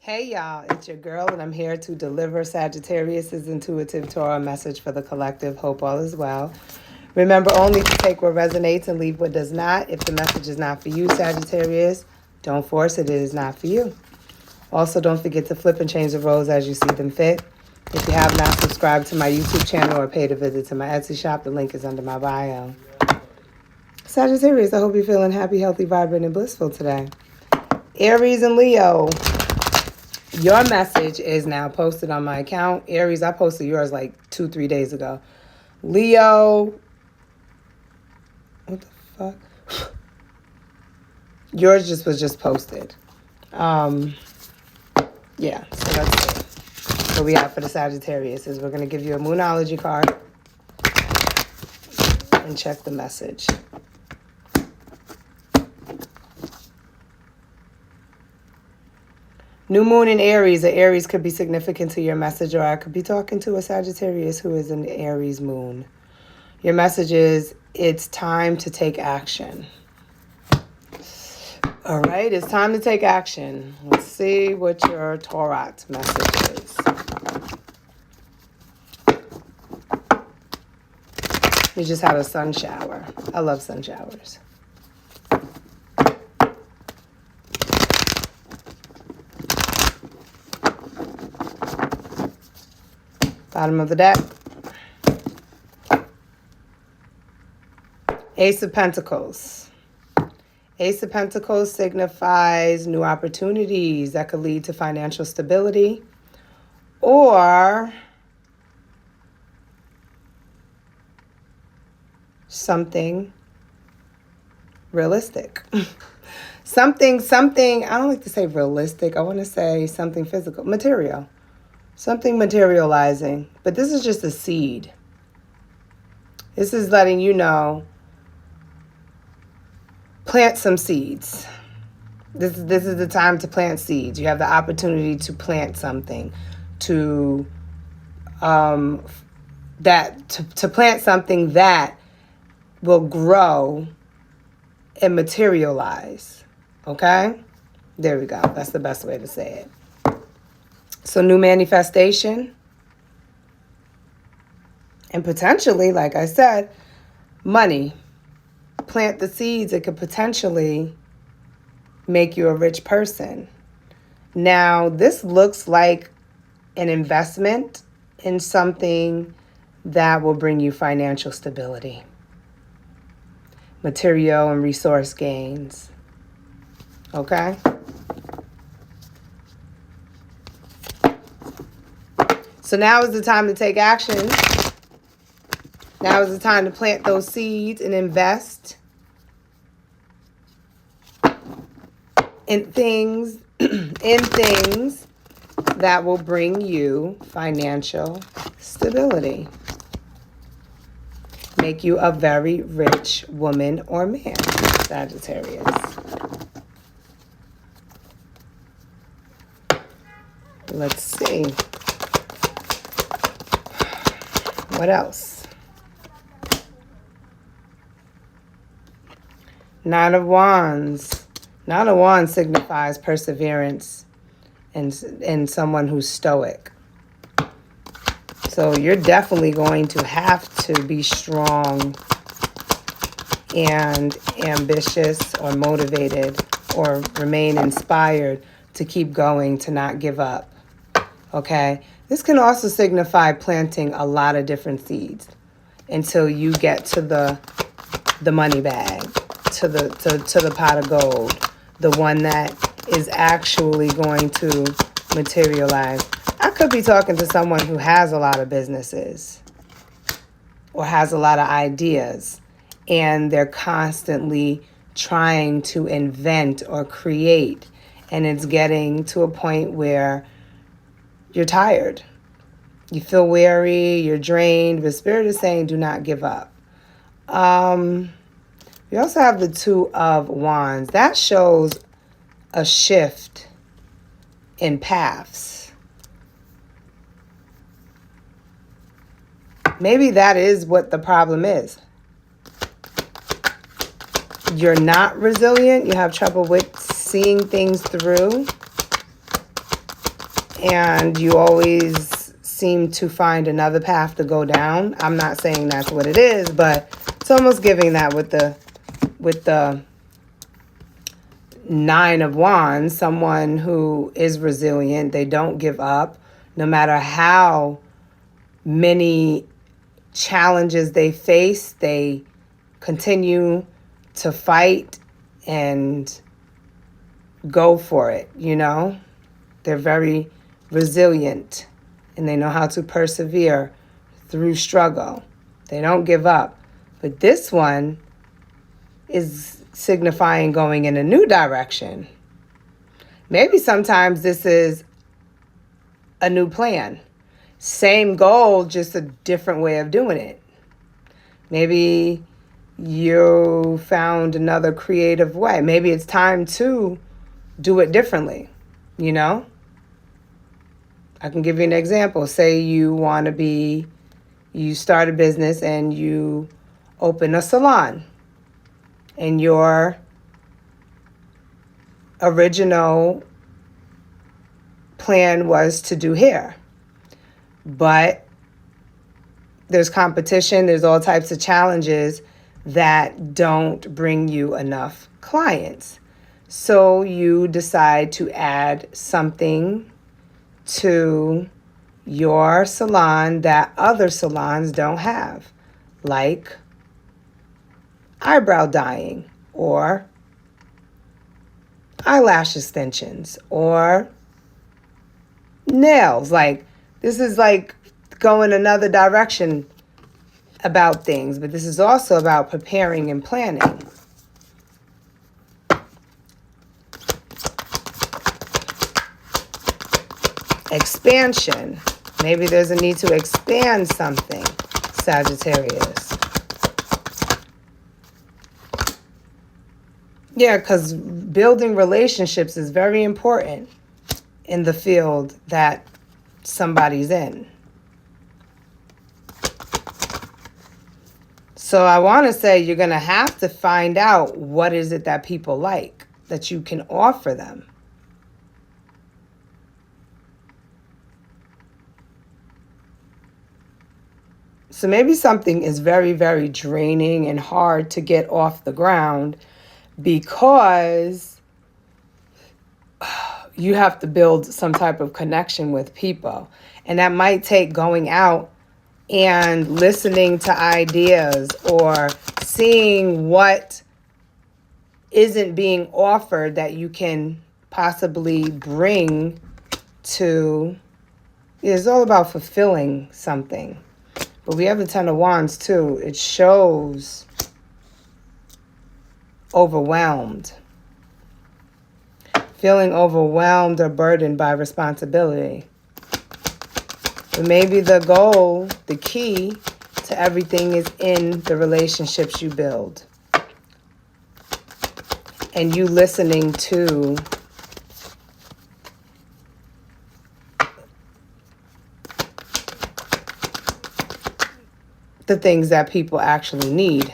Hey y'all, it's your girl, and I'm here to deliver Sagittarius's intuitive Torah message for the collective. Hope all is well. Remember only to take what resonates and leave what does not. If the message is not for you, Sagittarius, don't force it. It is not for you. Also, don't forget to flip and change the roles as you see them fit. If you have not subscribed to my YouTube channel or paid a visit to my Etsy shop, the link is under my bio. Sagittarius, I hope you're feeling happy, healthy, vibrant, and blissful today. Aries and Leo. Your message is now posted on my account. Aries, I posted yours like 2-3 days ago. Leo, what the fuck? Yours was just posted. Yeah, so that's it. What we have for the Sagittarius is we're going to give you a Moonology card and check the message. New moon in Aries. An Aries could be significant to your message, or I could be talking to a Sagittarius who is an Aries moon. Your message is, it's time to take action. All right, it's time to take action. Let's see what your Torah message is. We just had a sun shower. I love sun showers. Bottom of the deck. Ace of Pentacles. Ace of Pentacles signifies new opportunities that could lead to financial stability or something realistic. something, I don't like to say realistic. I want to say something physical, material. Something materializing, but this is just a seed. This is letting you know, plant some seeds. This is the time to plant seeds. You have the opportunity to plant something, to plant something that will grow and materialize. Okay? There we go. That's the best way to say it. So new manifestation, and potentially, like I said, money. Plant the seeds. It could potentially make you a rich person. Now, this looks like an investment in something that will bring you financial stability, material and resource gains. Okay? So now is the time to take action. Now is the time to plant those seeds and invest in things, that will bring you financial stability. Make you a very rich woman or man, Sagittarius. Let's see. What else? Nine of Wands. Nine of Wands signifies perseverance and someone who's stoic. So you're definitely going to have to be strong and ambitious or motivated or remain inspired to keep going, to not give up. Okay? This can also signify planting a lot of different seeds until you get to the money bag, to the pot of gold, the one that is actually going to materialize. I could be talking to someone who has a lot of businesses or has a lot of ideas, and they're constantly trying to invent or create, and it's getting to a point where you're tired. You feel weary, you're drained, but Spirit is saying do not give up. We also have the Two of Wands. That shows a shift in paths. Maybe that is what the problem is. You're not resilient. You have trouble with seeing things through. and you always seem to find another path to go down. I'm not saying that's what it is, but it's almost giving that with the Nine of Wands, someone who is resilient. They don't give up no matter how many challenges they face. They continue to fight and go for it, you know? They're very resilient and they know how to persevere through struggle. They don't give up. But this one is signifying going in a new direction. Maybe sometimes this is a new plan. Same goal, just a different way of doing it. Maybe you found another creative way. Maybe it's time to do it differently, you know? I can give you an example. Say you start a business and you open a salon, and your original plan was to do hair. But there's competition, there's all types of challenges that don't bring you enough clients. So you decide to add something to your salon that other salons don't have, like eyebrow dyeing or eyelash extensions or nails. Like, this is like going another direction about things, but this is also about preparing and planning. Expansion. Maybe there's a need to expand something, Sagittarius. Yeah, because building relationships is very important in the field that somebody's in. So I want to say you're going to have to find out what is it that people like that you can offer them. So maybe something is very, very draining and hard to get off the ground because you have to build some type of connection with people. And that might take going out and listening to ideas or seeing what isn't being offered that you can possibly bring to. It's all about fulfilling something. But we have the Ten of Wands too. It shows overwhelmed. Feeling overwhelmed or burdened by responsibility. But maybe the goal, the key to everything is in the relationships you build. And you listening to the things that people actually need.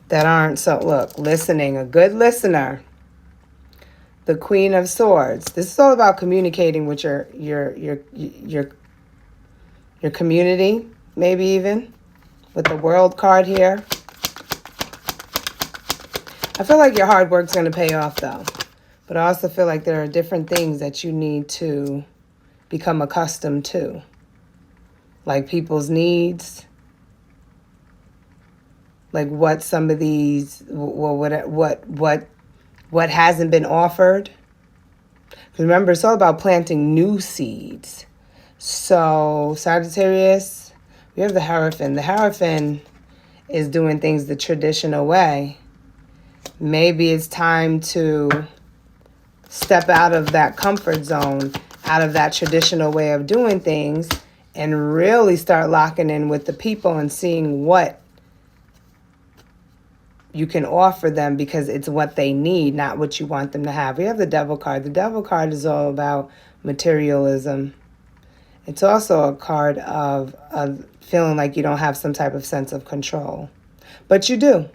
That aren't so, look, listening, a good listener. The Queen of Swords. This is all about communicating with your community, maybe even with the World card here. I feel like your hard work's going to pay off though. But I also feel like there are different things that you need to become accustomed to. Like people's needs. Like what some of these, what hasn't been offered. Remember, it's all about planting new seeds. So Sagittarius, we have the Hierophant. The Hierophant is doing things the traditional way. Maybe it's time to step out of that comfort zone, out of that traditional way of doing things, and really start locking in with the people and seeing what you can offer them, because it's what they need, not what you want them to have. We have the Devil card. The Devil card is all about materialism. It's also a card of feeling like you don't have some type of sense of control. But you do.